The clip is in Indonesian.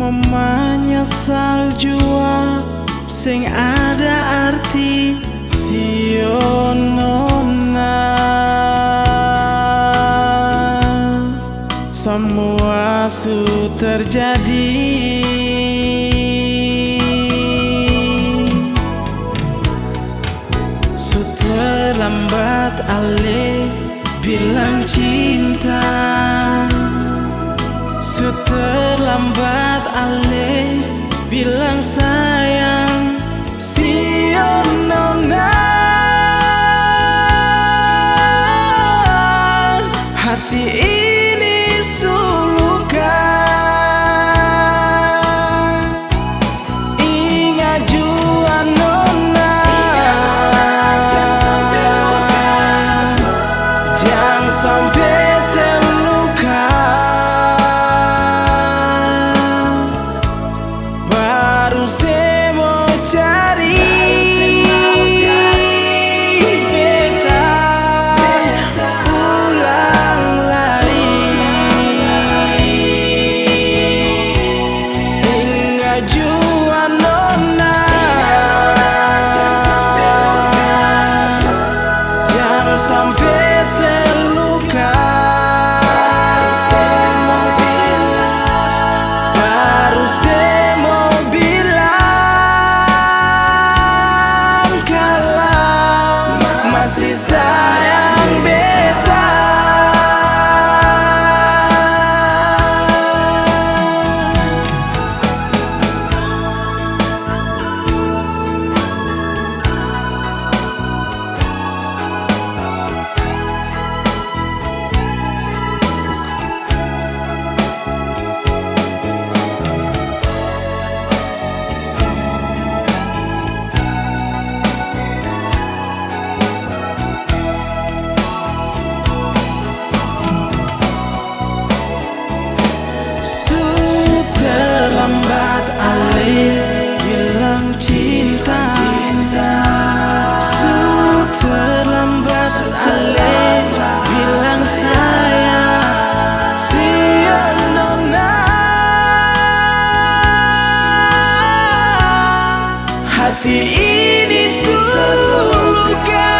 menyesal jua sing ada arti sionona. Semua su terjadi, su terlambat ale bilang cinta, su terlambat ale bilang sayang. Sionona, hati ini suluka. Ingat jua nona, jangan sampai seluka. Baru saya mau cari beta ulang lagi. Ingat jua nona, jangan sampai seluka. Baru saya mau bilang kalau masih sayang beta. Su terlambat ale bilang cinta, su terlambat ale bilang sayang. Sionona, hati ini suluka.